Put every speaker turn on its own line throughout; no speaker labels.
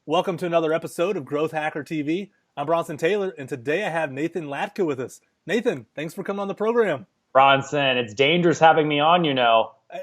Welcome to another episode of Growth Hacker TV. I'm Bronson Taylor, and today I have Nathan Latka with us. Nathan, thanks for coming on the program.
Bronson, it's dangerous having me on.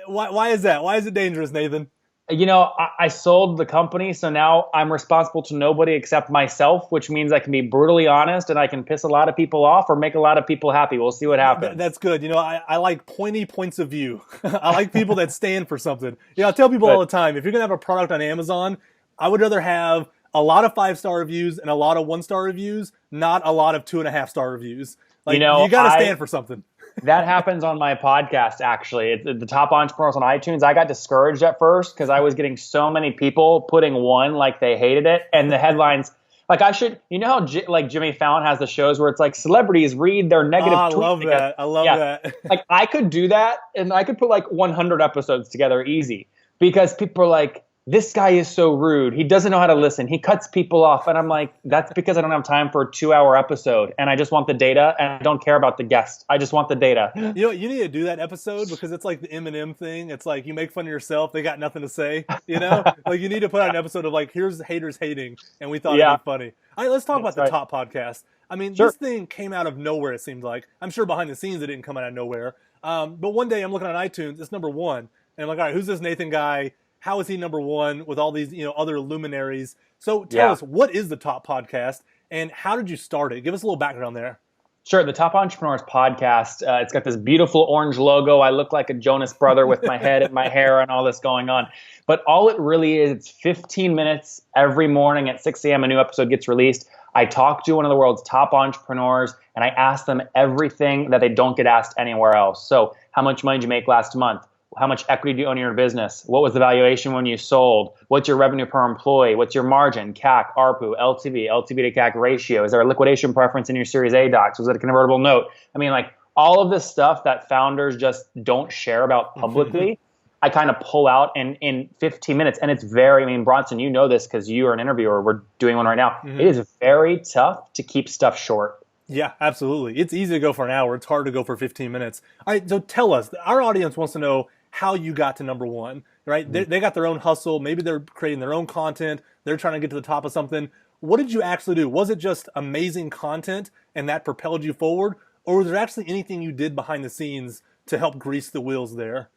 Why is that? Why is it dangerous, Nathan?
I sold the company, so now I'm responsible to nobody except myself, which means I can be brutally honest and I can piss a lot of people off or make a lot of people happy. We'll see what happens.
That's good. I like pointy points of view. I like people that stand for something. I tell people all the time, if you're going to have a product on Amazon, I would rather have a lot of 5-star reviews and a lot of 1-star reviews, not a lot of 2.5-star reviews. You got to stand for something.
That happens on my podcast, actually. It's the top entrepreneurs on iTunes. I got discouraged at first because I was getting so many people putting one like they hated it. And the headlines, like how Jimmy Fallon has the shows where it's like celebrities read their negative tweets.
I love that.
Like I could do that and I could put like 100 episodes together easy because people are like, this guy is so rude. He doesn't know how to listen. He cuts people off. And I'm like, that's because I don't have time for a 2-hour episode. And I just want the data and I don't care about the guest. I just want the data.
You need to do that episode because it's like the Eminem thing. It's like you make fun of yourself. They got nothing to say. Like you need to put out an episode of like, here's haters hating. And we thought it'd be funny. All right, let's talk about the top podcast. I mean, This thing came out of nowhere, it seemed like. I'm sure behind the scenes it didn't come out of nowhere. But one day I'm looking on iTunes. It's number one. And I'm like, all right, who's this Nathan guy? How is he number one with all these, other luminaries? So tell us, what is the Top Podcast and how did you start it? Give us a little background there.
Sure. The Top Entrepreneurs Podcast, it's got this beautiful orange logo. I look like a Jonas brother with my head and my hair and all this going on. But all it really is, it's 15 minutes every morning at 6 a.m. A new episode gets released. I talk to one of the world's top entrepreneurs and I ask them everything that they don't get asked anywhere else. So how much money did you make last month? How much equity do you own in your business? What was the valuation when you sold? What's your revenue per employee? What's your margin, CAC, ARPU, LTV, LTV to CAC ratio? Is there a liquidation preference in your Series A docs? Was it a convertible note? I mean, like all of this stuff that founders just don't share about publicly, I kind of pull out in 15 minutes. And it's Bronson, you know this because you are an interviewer. We're doing one right now. It is very tough to keep stuff short.
Yeah, absolutely. It's easy to go for an hour. It's hard to go for 15 minutes. All right, so tell us, our audience wants to know how you got to number one, right? They got their own hustle. Maybe they're creating their own content. They're trying to get to the top of something. What did you actually do? Was it just amazing content and that propelled you forward? Or was there actually anything you did behind the scenes to help grease the wheels there?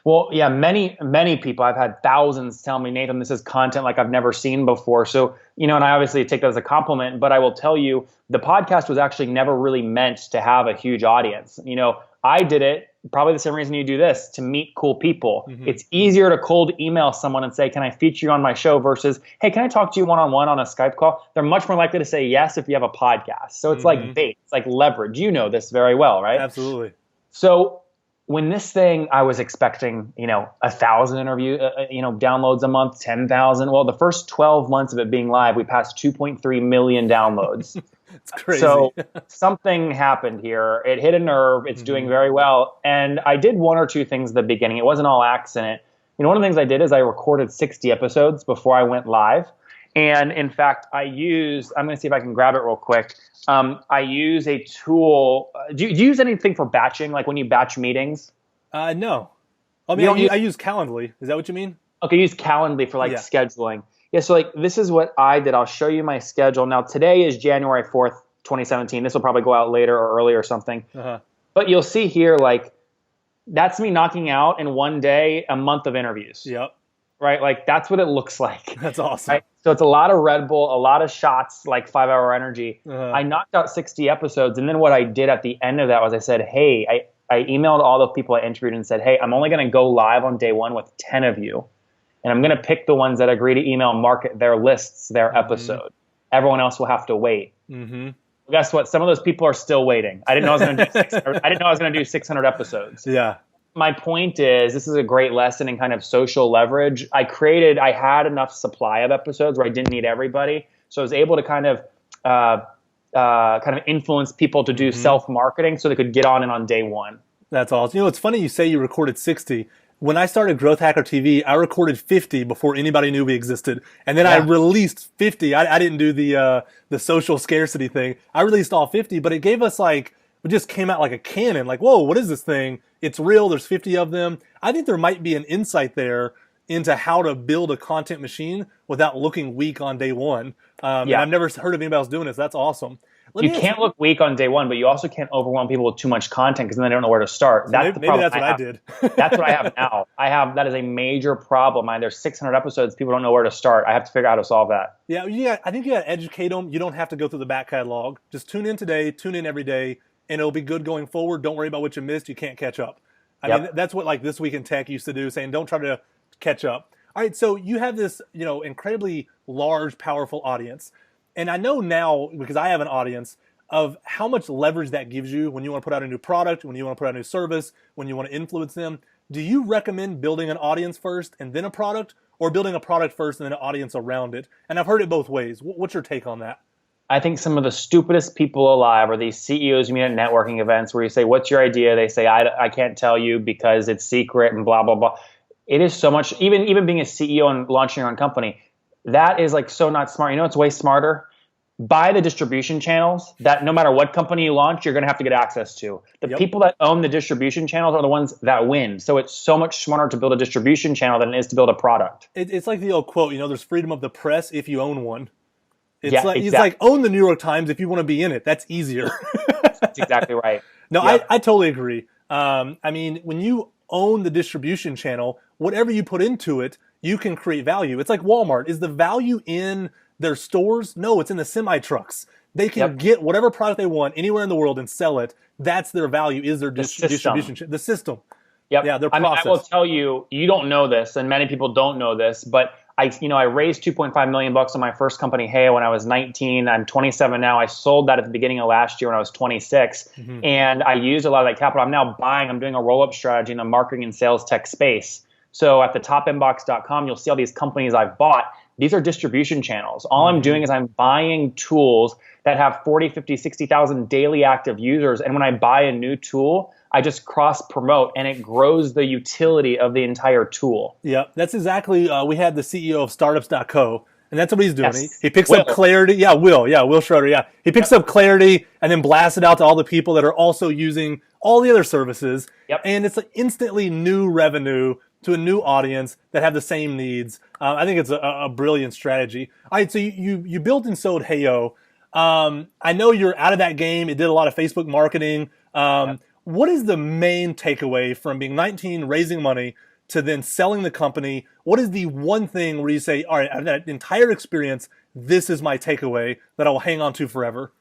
Well, yeah, many people. I've had thousands tell me, Nathan, this is content like I've never seen before. So, and I obviously take that as a compliment, but I will tell you, the podcast was actually never really meant to have a huge audience. I did it, probably the same reason you do this, to meet cool people. It's easier to cold email someone and say, can I feature you on my show versus, hey, can I talk to you one-on-one on a Skype call? They're much more likely to say yes if you have a podcast. So it's like bait, it's like leverage. You know this very well, right?
Absolutely.
So when this thing, I was expecting, 1,000 downloads a month, 10,000. Well, the first 12 months of it being live, we passed 2.3 million downloads.
It's crazy.
So something happened here. It hit a nerve. It's doing very well. And I did one or two things at the beginning. It wasn't all accident. One of the things I did is I recorded 60 episodes before I went live. And in fact, I'm going to see if I can grab it real quick. I use a tool. Do you use anything for batching, like when you batch meetings?
No. I mean, I use Calendly. Is that what you mean?
Okay, use Calendly for scheduling. Yeah, so this is what I did. I'll show you my schedule. Now, today is January 4th, 2017. This will probably go out later or early or something. But you'll see here, that's me knocking out in one day a month of interviews.
Yep.
Right? That's what it looks like.
That's awesome.
Right? So it's a lot of Red Bull, a lot of shots, 5-hour energy. I knocked out 60 episodes. And then what I did at the end of that was I said, hey, I emailed all the people I interviewed and said, hey, I'm only going to go live on day one with 10 of you. And I'm going to pick the ones that agree to email and market their lists, their episode. Everyone else will have to wait. Well, guess what? Some of those people are still waiting. I didn't know I was going to do 600. I didn't know I was going to do 600 episodes.
Yeah.
My point is, this is a great lesson in kind of social leverage. I had enough supply of episodes where I didn't need everybody. So I was able to kind of influence people to do self-marketing so they could get on in on day one.
That's awesome. It's funny you say you recorded 60. When I started Growth Hacker TV, I recorded 50 before anybody knew we existed. And then I released 50. I didn't do the social scarcity thing. I released all 50, but it gave us it just came out like a cannon. Whoa, what is this thing? It's real. There's 50 of them. I think there might be an insight there into how to build a content machine without looking weak on day one. And I've never heard of anybody else doing this. That's awesome.
You can't look weak on day one, but you also can't overwhelm people with too much content because then they don't know where to start.
So maybe that's what I did.
That's what I have now. That is a major problem. There's 600 episodes. People don't know where to start. I have to figure out how to solve that.
Yeah. I think you got to educate them. You don't have to go through the back catalog. Just tune in today, tune in every day, and it'll be good going forward. Don't worry about what you missed. You can't catch up. I mean, that's what like This Week in Tech used to do, saying don't try to catch up. All right, so you have this, incredibly large, powerful audience. And I know now, because I have an audience, of how much leverage that gives you when you want to put out a new product, when you want to put out a new service, when you want to influence them. Do you recommend building an audience first and then a product, or building a product first and then an audience around it? And I've heard it both ways. What's your take on that?
I think some of the stupidest people alive are these CEOs you meet at networking events where you say, what's your idea? They say, I can't tell you because it's secret and blah, blah, blah. It is so much, even being a CEO and launching your own company, that is like so not smart. You know what's way smarter? Buy the distribution channels that no matter what company you launch, you're going to have to get access to. The people that own the distribution channels are the ones that win. So it's so much smarter to build a distribution channel than it is to build a product.
It's like the old quote, there's freedom of the press if you own one.
Exactly.
It's like own the New York Times if you want to be in it. That's easier.
That's exactly right.
No, I totally agree. I mean, when you own the distribution channel, whatever you put into it, you can create value. It's like Walmart. Is the value in their stores? No, it's in the semi-trucks. They can get whatever product they want anywhere in the world and sell it. That's their value, is their distribution. The system.
Yep.
Yeah, their process.
I will tell you, you don't know this, and many people don't know this, but I raised $2.5 million on my first company, Heyo, when I was 19. I'm 27 now. I sold that at the beginning of last year when I was 26, and I used a lot of that capital. I'm doing a roll-up strategy in the marketing and sales tech space. So at the topinbox.com, you'll see all these companies I've bought. These are distribution channels. All I'm doing is I'm buying tools that have 40, 50, 60,000 daily active users. And when I buy a new tool, I just cross promote and it grows the utility of the entire tool.
Yeah, that's exactly, we had the CEO of startups.co, and that's what he's doing. Yes. He picks up Clarity. Yeah, Will Schroeder. Yeah. He picks up Clarity and then blasts it out to all the people that are also using all the other services.
Yep.
And it's like instantly new revenue to a new audience that have the same needs. I think it's a brilliant strategy. All right, so you built and sold Heyo. I know you're out of that game. It did a lot of Facebook marketing. What is the main takeaway from being 19, raising money, to then selling the company? What is the one thing where you say, all right, out of that entire experience, this is my takeaway that I will hang on to forever?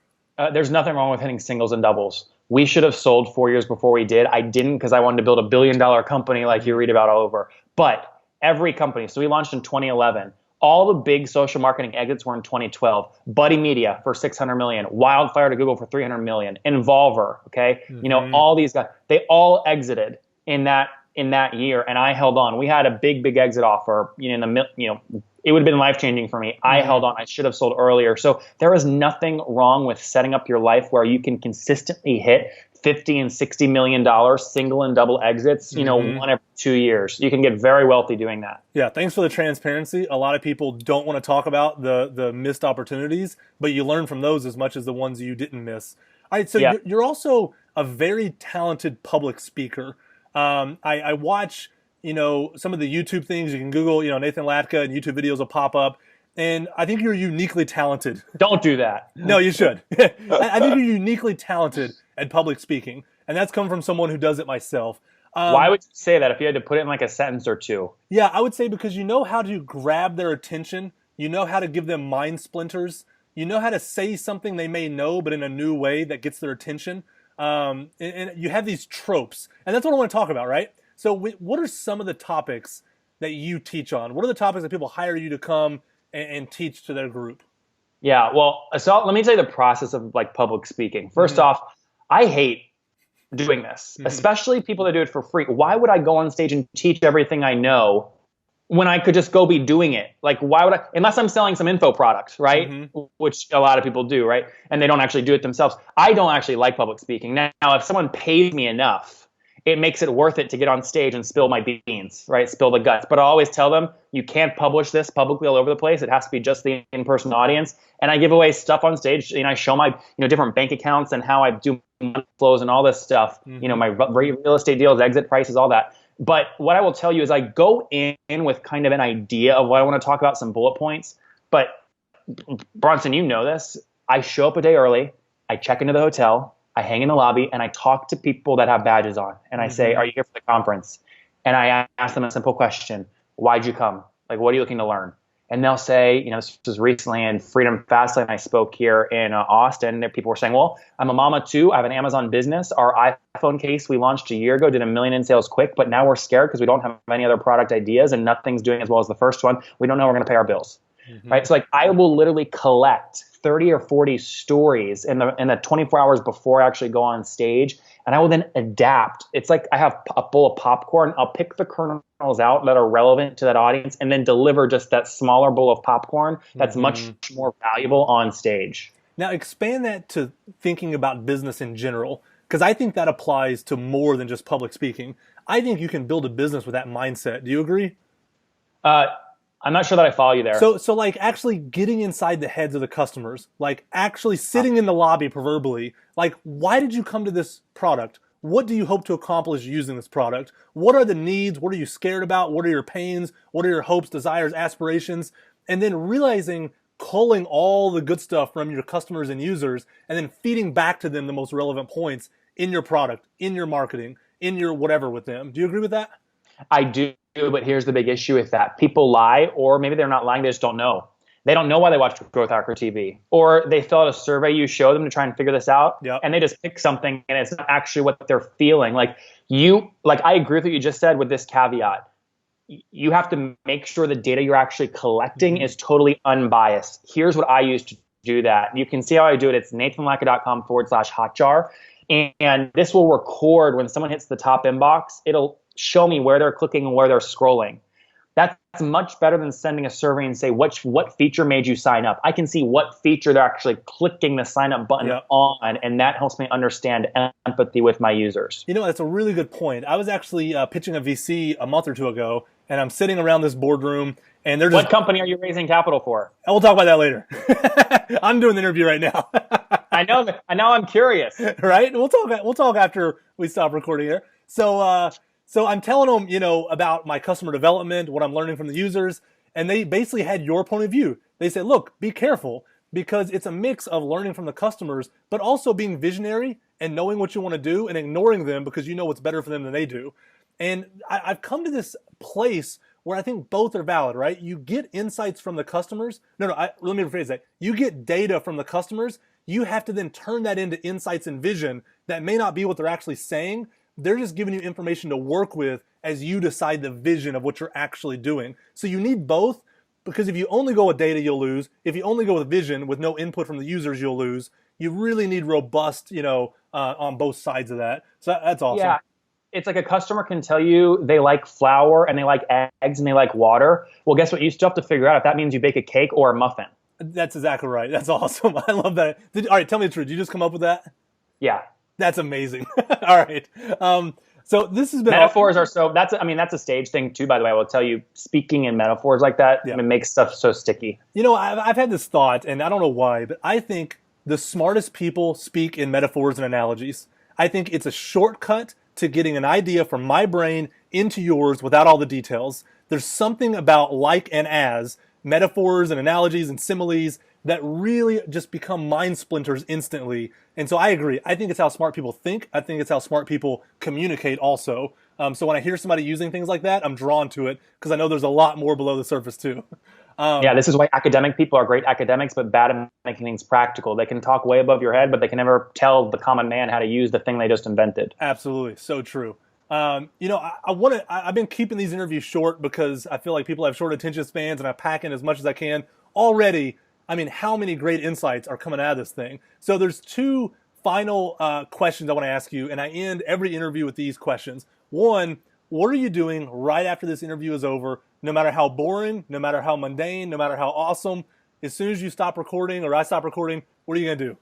There's nothing wrong with hitting singles and doubles. We should have sold 4 years before we did. I didn't because I wanted to build $1 billion company like you read about all over. But every company, so we launched in 2011. All the big social marketing exits were in 2012. Buddy Media for $600 million, Wildfire to Google for $300 million, Involver, okay? All these guys, they all exited in that year, and I held on. We had a big exit offer, it would have been life-changing for me. I held on. I should have sold earlier. So there is nothing wrong with setting up your life where you can consistently hit $50 and $60 million single and double exits, one every 2 years. You can get very wealthy doing that.
Yeah, thanks for the transparency. A lot of people don't want to talk about the missed opportunities, but you learn from those as much as the ones you didn't miss. All right, so you're also a very talented public speaker. I watch some of the YouTube things. You can Google, Nathan Latka, and YouTube videos will pop up. And I think you're uniquely talented.
Don't do that.
No, you should. I think you're uniquely talented at public speaking. And that's come from someone who does it myself.
Why would you say that if you had to put it in like a sentence or two?
Yeah, I would say because you know how to grab their attention. You know how to give them mind splinters. You know how to say something they may know, but in a new way that gets their attention. And you have these tropes. And that's what I want to talk about, right? So what are some of the topics that you teach on? What are the topics that people hire you to come and teach to their group?
Yeah, well, so let me tell you the process of like public speaking. First off, I hate doing this, especially people that do it for free. Why would I go on stage and teach everything I know when I could just go be doing it? Like, why would I, unless I'm selling some info product, right? Which a lot of people do, right? And they don't actually do it themselves. I don't actually like public speaking. Now, if someone pays me enough, it makes it worth it to get on stage and spill my beans, right? Spill the guts. But I always tell them, you can't publish this publicly all over the place. It has to be just the in-person audience. And I give away stuff on stage. I show my different bank accounts and how I do money flows and all this stuff. My real estate deals, exit prices, all that. But what I will tell you is I go in with kind of an idea of what I want to talk about, some bullet points. But Bronson, you know this. I show up a day early. I check into the hotel. I hang in the lobby and I talk to people that have badges on. And I say, are you here for the conference? And I ask them a simple question. Why'd you come? Like, what are you looking to learn? And they'll say, this was recently in Freedom Fastlane. I spoke here in Austin. People were saying, well, I'm a mama too. I have an Amazon business. Our iPhone case we launched a year ago did 1 million in sales quick, but now we're scared because we don't have any other product ideas and nothing's doing as well as the first one. We don't know we're going to pay our bills, right? So like I will literally collect 30 or 40 stories in the 24 hours before I actually go on stage. And I will then adapt. It's like I have a bowl of popcorn. I'll pick the kernels out that are relevant to that audience and then deliver just that smaller bowl of popcorn that's much more valuable on stage.
Now expand that to thinking about business in general, because I think that applies to more than just public speaking. I think you can build a business with that mindset. Do you agree?
I'm not sure that I follow you there.
So like actually getting inside the heads of the customers, like actually sitting in the lobby proverbially, like why did you come to this product? What do you hope to accomplish using this product? What are the needs? What are you scared about? What are your pains? What are your hopes, desires, aspirations? And then realizing, culling all the good stuff from your customers and users, and then feeding back to them the most relevant points in your product, in your marketing, in your whatever with them. Do you agree with that?
I do, but here's the big issue with that. People lie, or maybe they're not lying, they just don't know. They don't know why they watch Growth Hacker TV. Or they fill out a survey you show them to try and figure this out, and they just pick something, and it's not actually what they're feeling. Like I agree with what you just said with this caveat. You have to make sure the data you're actually collecting is totally unbiased. Here's what I use to do that. You can see how I do it. It's nathanlatka.com/hotjar. And this will record when someone hits the top inbox. It'll show me where they're clicking and where they're scrolling. That's much better than sending a survey and say, what feature made you sign up? I can see what feature they're actually clicking the sign up button on, and that helps me understand empathy with my users.
That's a really good point. I was actually pitching a VC a month or two ago, and I'm sitting around this boardroom, and they're just...
What company are you raising capital for?
We'll talk about that later. I'm doing the interview right now.
I know. I'm curious.
Right? We'll talk after we stop recording here. So I'm telling them, about my customer development, what I'm learning from the users, and they basically had your point of view. They said, look, be careful, because it's a mix of learning from the customers, but also being visionary and knowing what you want to do and ignoring them because you know what's better for them than they do. And I've come to this place where I think both are valid, right? You get insights from the customers. Let me rephrase that. You get data from the customers. You have to then turn that into insights and vision that may not be what they're actually saying. They're just giving you information to work with as you decide the vision of what you're actually doing. So you need both, because if you only go with data, you'll lose. If you only go with vision with no input from the users, you'll lose. You really need robust, on both sides of that. So that's awesome.
Yeah. It's like a customer can tell you they like flour and they like eggs and they like water. Well, guess what? You still have to figure out if that means you bake a cake or a muffin.
That's exactly right. That's awesome. I love that. All right, tell me the truth. Did you just come up with that?
Yeah.
That's amazing. All right. So this has been
metaphors are so that's a stage thing too, by the way. I will tell you, speaking in metaphors like that, it makes stuff so sticky.
I've had this thought, and I don't know why, but I think the smartest people speak in metaphors and analogies. I think it's a shortcut to getting an idea from my brain into yours without all the details. There's something about like and as, metaphors and analogies and similes that really just become mind splinters instantly. And so I agree. I think it's how smart people think. I think it's how smart people communicate also. So when I hear somebody using things like that, I'm drawn to it because I know there's a lot more below the surface too.
This is why academic people are great academics, but bad at making things practical. They can talk way above your head, but they can never tell the common man how to use the thing they just invented.
Absolutely. So true. I've been keeping these interviews short because I feel like people have short attention spans, and I pack in as much as I can. Already, how many great insights are coming out of this thing? So there's two final questions I want to ask you, and I end every interview with these questions. One, what are you doing right after this interview is over? No matter how boring, no matter how mundane, no matter how awesome, as soon as you stop recording or I stop recording, what are you going to do?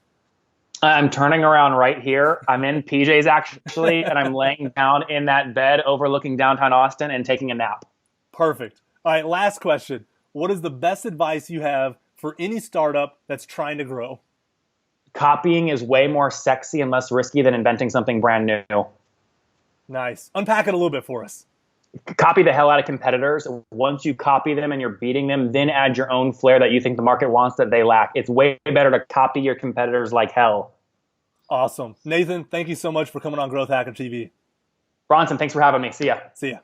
I'm turning around right here. I'm in PJ's actually, and I'm laying down in that bed overlooking downtown Austin and taking a nap.
Perfect. All right, last question. What is the best advice you have for any startup that's trying to grow?
Copying is way more sexy and less risky than inventing something brand new.
Nice. Unpack it a little bit for us.
copy the hell out of competitors. Once you copy them and you're beating them, then add your own flair that you think the market wants that they lack. It's way better to copy your competitors like hell.
Awesome. Nathan, thank you so much for coming on Growth Hacker TV.
Bronson, thanks for having me. See ya.
See ya.